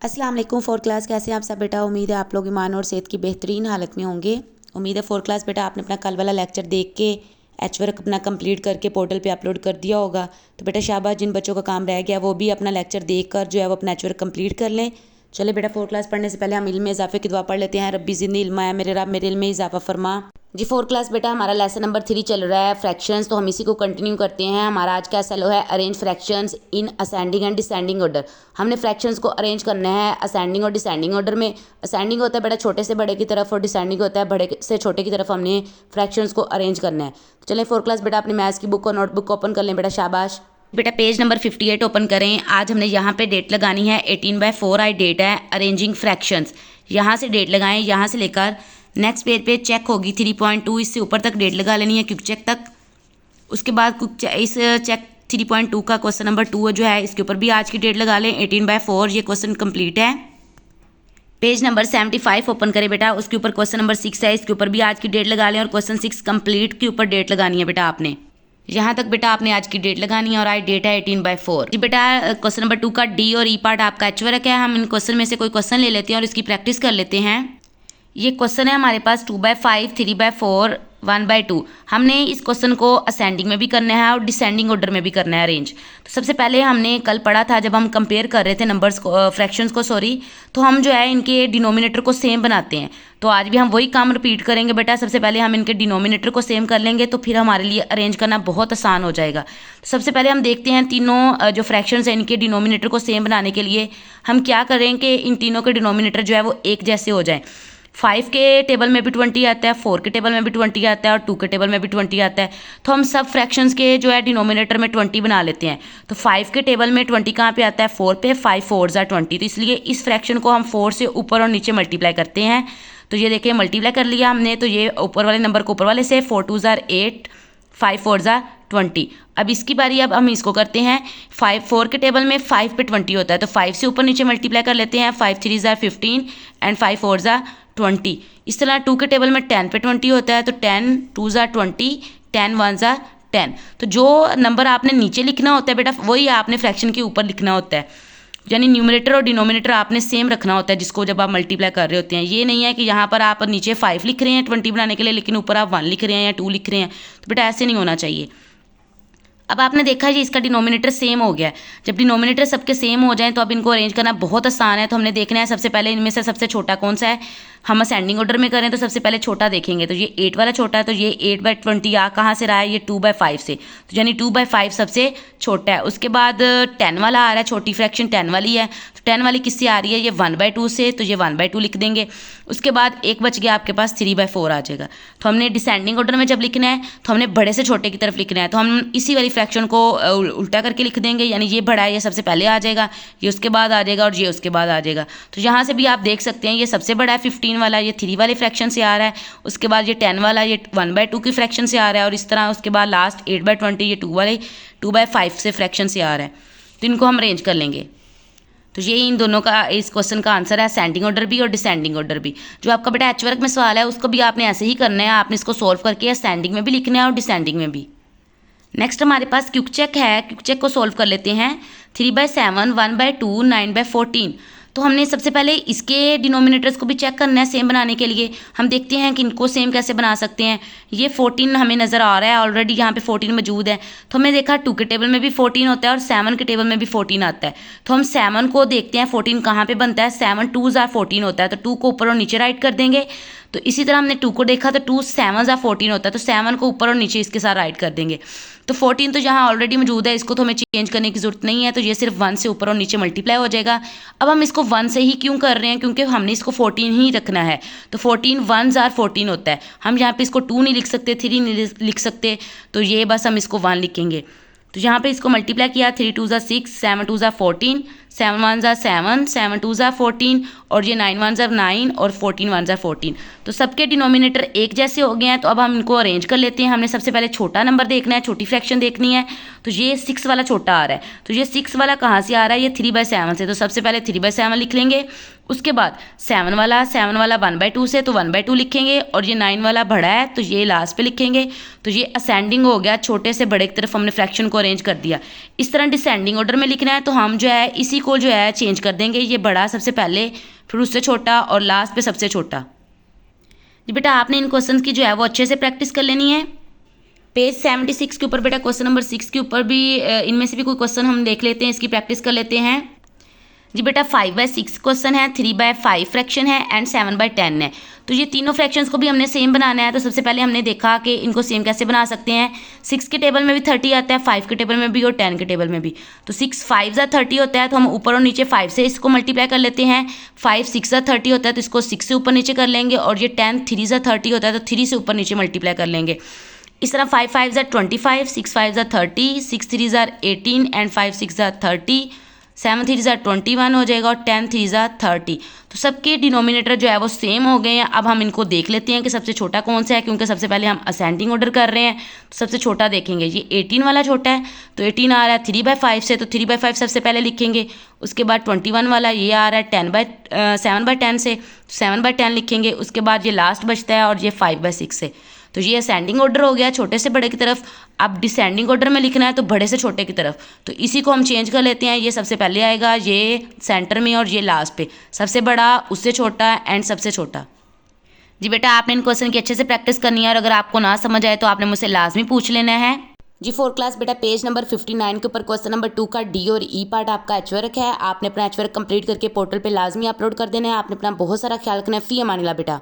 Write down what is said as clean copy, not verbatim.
अस्सलाम वालेकुम। Fourth class कैसे हैं आप सब बेटा। उम्मीद है आप लोग ईमान और सेहत की बेहतरीन हालत में होंगे। उम्मीद है फोर्थ क्लास बेटा आपने अपना कल वाला लेक्चर देख के एच वर्क अपना कंप्लीट करके पोर्टल पे अपलोड कर दिया होगा। तो बेटा शाबाश, जिन बच्चों का काम रह गया वो भी अपना लेक्चर देख कर जो है वो अपना एच वर्क कंप्लीट कर लें। चले बेटा फोर्थ क्लास पढ़ने से पहले हम इल्म में इजाफे की दुआ पढ़ लेते हैं। रब्बी ज़िदनी इल्मा है मेरे रब मेरे इल्म में इजाफा फरमा। जी फोर्थ क्लास बेटा हमारा लेसन नंबर 3 चल रहा है फ्रैक्शंस, तो हम इसी को कंटिन्यू करते हैं। हमारा आज का एसएलओ है arrange fractions in ascending and descending order. हमने फ्रैक्शंस को अरेंज करना है असेंडिंग और डिसेंडिंग ऑर्डर में। असेंडिंग होता है बेटा छोटे से बड़े की तरफ और डिसेंडिंग होता है बड़े से छोटे की तरफ। हमने फ्रैक्शंस को अरेंज करना है। तो चलें फोर्थ क्लास बेटा अपनी मैथ्स की बुक और नोटबुक ओपन कर लें बेटा। शाबाश बेटा पेज नंबर 58 ओपन करें। आज हमने यहाँ पे डेट लगानी है 18/4 आई डेट है अरेंजिंग फ्रैक्शंस। यहाँ से डेट लगाएं, यहाँ से लेकर नेक्स्ट पेज पे चेक होगी 3.2, इससे ऊपर तक डेट लगा लेनी है क्विक चेक तक। उसके बाद इस चेक 3.2 का क्वेश्चन नंबर 2 जो है इसके ऊपर भी आज की डेट लगा लें 18/4। ये क्वेश्चन कंप्लीट है। पेज नंबर 75 ओपन करें बेटा, उसके ऊपर क्वेश्चन नंबर 6 है, इसके ऊपर भी आज की डेट लगा लें और क्वेश्चन 6 कंप्लीट के ऊपर डेट लगानी है बेटा आपने। यहाँ तक बेटा आपने आज की डेट लगानी है और आज डेट है 18/4। जी बेटा क्वेश्चन नंबर 2 का डी और ई पार्ट आपका एच वर्क है। हम इन क्वेश्चन में से कोई क्वेश्चन ले लेते हैं और इसकी प्रैक्टिस कर लेते हैं। ये क्वेश्चन है हमारे पास 2/5, 3/4, 1/2। हमने इस क्वेश्चन को असेंडिंग में भी करना है और डिसेंडिंग ऑर्डर में भी करना है अरेंज। तो सबसे पहले हमने कल पढ़ा था जब हम कंपेयर कर रहे थे नंबर्स को फ्रैक्शंस को तो हम जो है इनके डिनोमिनेटर को सेम बनाते हैं। तो आज भी हम वही काम रिपीट करेंगे बेटा। सबसे पहले हम इनके डिनोमिनेटर को सेम कर लेंगे तो फिर हमारे लिए अरेंज करना बहुत आसान हो जाएगा। तो सबसे पहले हम देखते हैं तीनों जो फ्रैक्शंस हैं इनके डिनोमिनेटर को सेम बनाने के लिए हम क्या करें कि इन तीनों के डिनोमिनेटर जो है वो एक जैसे हो जाए। 5 के टेबल में भी 20 आता है, 4 के टेबल में भी 20 आता है और 2 के टेबल में भी 20 आता है। तो हम सब फ्रैक्शंस के जो है डिनोमिनेटर में 20 बना लेते हैं। तो 5 के टेबल में 20 कहाँ पे आता है? 4 पे। 5 4s are 20। तो इसलिए इस फ्रैक्शन को हम 4 से ऊपर और नीचे मल्टीप्लाई करते हैं। तो ये देखिए मल्टीप्लाई कर लिया हमने। तो ये ऊपर वाले नंबर को ऊपर वाले से 4 2s are 8, 5 4s are 20। अब इसकी बारी, अब हम इसको करते हैं 4 के टेबल में 5 पे 20 होता है तो 5 से ऊपर नीचे मल्टीप्लाई कर लेते हैं। 5 3s are 15 and 5 4s are 20। इस तरह 2 के टेबल में 10 पे 20 होता है तो 10 2s are 20, 10 1s are 10। तो जो नंबर आपने नीचे लिखना होता है बेटा वही आपने फ्रैक्शन के ऊपर लिखना होता है। यानी न्यूमरेटर और डिनोमिनेटर आपने सेम रखना होता है जिसको जब आप मल्टीप्लाई कर रहे होते हैं। ये नहीं है कि यहाँ पर आप नीचे 5 लिख रहे हैं 20 बनाने के लिए लेकिन ऊपर आप 1 लिख रहे हैं या 2 लिख रहे हैं। तो बेटा ऐसे नहीं होना चाहिए। अब आपने देखा जी इसका डिनोमिनेटर सेम हो गया है। जब डिनोमिनेटर सबके सेम हो जाएं तो अब इनको अरेंज करना बहुत आसान है। तो हमने देखना है सबसे पहले इनमें से सबसे छोटा कौन सा है। हम असेंडिंग ऑर्डर में करें तो सबसे पहले छोटा देखेंगे। तो ये 8 वाला छोटा है तो ये 8/20 आ कहाँ से रहा है? ये 2/5 से। तो यानी 2/5 सबसे छोटा है। उसके बाद 10 वाला आ रहा है, छोटी फ्रैक्शन 10 वाली है। तो 10 वाली किससे आ रही है? ये 1/2 से। तो ये 1/2 लिख देंगे। उसके बाद एक बच गया आपके पास 3/4 आ जाएगा। तो हमने डिसेंडिंग ऑर्डर में जब लिखना है तो हमने बड़े से छोटे की तरफ लिखना है। तो हम इसी वाली फ्रैक्शन को उल्टा करके लिख देंगे। यानी ये बड़ा है, ये सबसे पहले आ जाएगा, ये उसके बाद आ जाएगा और ये उसके बाद आ जाएगा। तो यहाँ से भी आप देख सकते हैं ये सबसे बड़ा है 15 वाला, ये 3 वाले फ्रैक्शन से आ रहा है। उसके बाद ये 10 वाला ये 1/2 की फ्रैक्शन से आ रहा है और इस तरह उसके बाद लास्ट 8/20 ये 2/5 से फ्रैक्शन से आ रहा है। तो इनको हम अरेंज कर लेंगे। तो ये इन दोनों का इस क्वेश्चन का आंसर है असेंडिंग ऑर्डर भी और डिसेंडिंग ऑर्डर भी। जो आपका बेटा एच वर्क में सवाल है उसको भी आपने ऐसे ही करना है। आपने इसको सॉल्व करके असेंडिंग में भी लिखना है और डिसेंडिंग में भी। नेक्स्ट हमारे पास क्विक चेक है। क्विक चेक को सॉल्व कर लेते हैं। 3/7, 1/2, 9/14। तो हमने सबसे पहले इसके डिनोमिनेटर्स को भी चेक करना है सेम बनाने के लिए। हम देखते हैं कि इनको सेम कैसे बना सकते हैं। ये 14 हमें नज़र आ रहा है ऑलरेडी, यहाँ पे 14 मौजूद है। तो हमने देखा 2 के टेबल में भी 14 होता है और 7 के टेबल में भी 14 आता है। तो हम 7 को देखते हैं 14 कहाँ पे बनता है। 7 2s are 14 होता है तो 2 को ऊपर और नीचे राइट कर देंगे। तो इसी तरह हमने 2 को देखा तो 2 7s are 14 होता है तो 7 को ऊपर और नीचे इसके साथ राइट कर देंगे। तो 14 तो यहाँ ऑलरेडी मौजूद है, इसको तो हमें चेंज करने की जरूरत नहीं है। तो ये सिर्फ 1 से ऊपर और नीचे मल्टीप्लाई हो जाएगा। अब हम इसको 1 से ही क्यों कर रहे हैं? क्योंकि हमने इसको 14 ही रखना है। तो 14 1s are 14 होता है। हम यहाँ पे इसको 2 नहीं लिख सकते, 3 नहीं लिख सकते। तो ये बस हम इसको 1 लिखेंगे। तो यहाँ पे इसको मल्टीप्लाई किया 3 2s are 6, 7 2s are 14, 7 1s are 7, 7 2s are 14 और ये 9 1s are 9 और 14 1s are 14। तो सबके डिनोमिनेटर एक जैसे हो गए हैं। तो अब हम इनको अरेंज कर लेते हैं। हमने सबसे पहले छोटा नंबर देखना है, छोटी फ्रैक्शन देखनी है। तो ये 6 वाला छोटा आ रहा है। तो ये 6 वाला कहाँ से आ रहा है? ये 3/7 से। तो सबसे पहले 3/7 लिख लेंगे। उसके बाद 7 वाला 1/2 से तो 1/2 लिखेंगे और ये 9 वाला बड़ा है तो ये लास्ट पे लिखेंगे। तो ये असेंडिंग हो गया, छोटे से बड़े की तरफ हमने फ्रैक्शन को अरेंज कर दिया। इस तरह डिसेंडिंग ऑर्डर में लिखना है तो हम जो है इसी को जो है चेंज कर देंगे, ये बड़ा सबसे पहले, फिर उससे छोटा और लास्ट पे सबसे छोटा। जी बेटा आपने इन क्वेश्चन की जो है वो अच्छे से प्रैक्टिस कर लेनी है। पेज 76 के ऊपर बेटा क्वेश्चन नंबर 6 के ऊपर भी इनमें से भी कोई क्वेश्चन हम देख लेते हैं, इसकी प्रैक्टिस कर लेते हैं। जी बेटा 5/6 क्वेश्चन है, 3/5 फ्रैक्शन है एंड 7/10 है। तो ये तीनों फ्रैक्शंस को भी हमने सेम बनाना है। तो सबसे पहले हमने देखा कि इनको सेम कैसे बना सकते हैं। 6 के टेबल में भी 30 आता है, 5 के टेबल में भी और 10 के टेबल में भी। तो 6 5 ज़ा 30 होता है, तो हम ऊपर और नीचे 5 से इसको मल्टीप्लाई कर लेते हैं। 5 6 ज़ा 30 होता है, तो इसको 6 से ऊपर नीचे कर लेंगे। और ये 10 3 ज़ा 30 होता है, तो 3 से ऊपर नीचे मल्टीप्लाई कर लेंगे। इस तरह 5 5 ज़ा 25, 6 5 ज़ा 30, 6 3 ज़ा 18 एंड 5 6 ज़ा 30, 7 3 ज़ा 21 हो जाएगा और 10 3 ज़ा 30। तो सबके डिनोमिनेटर जो है वो सेम हो गए हैं। अब हम इनको देख लेते हैं कि सबसे छोटा कौन सा है, क्योंकि सबसे पहले हम असेंडिंग ऑर्डर कर रहे हैं। तो सबसे छोटा देखेंगे, ये 18 वाला छोटा है, तो 18 आ रहा है 3/5 से, तो 3/5 सबसे पहले लिखेंगे। उसके बाद 21 वाला ये आ रहा है 7/10 से, 7/10 लिखेंगे। उसके बाद ये लास्ट बचता है और ये 5/6 से। तो ये असेंडिंग ऑर्डर हो गया छोटे से बड़े की तरफ। अब डिसेंडिंग ऑर्डर में लिखना है तो बड़े से छोटे की तरफ। तो इसी को हम चेंज कर लेते हैं। ये सबसे पहले आएगा, ये सेंटर में और ये लास्ट पे, सबसे बड़ा, उससे छोटा एंड सबसे छोटा। जी बेटा आपने इन क्वेश्चन की अच्छे से प्रैक्टिस करनी है, और अगर आपको ना समझ आए तो आपने मुझसे लाजमी पूछ लेना है। जी 4 क्लास बेटा पेज नंबर 59 के ऊपर क्वेश्चन नंबर 2 का डी और ई पार्ट आपका एच वर्क है। आपने अपना एच वर्क कंप्लीट करके पोर्टल पे लाजमी अपलोड कर देना है। आपने अपना बहुत सारा ख्याल रखना है। फी अमानिल्लाह बेटा।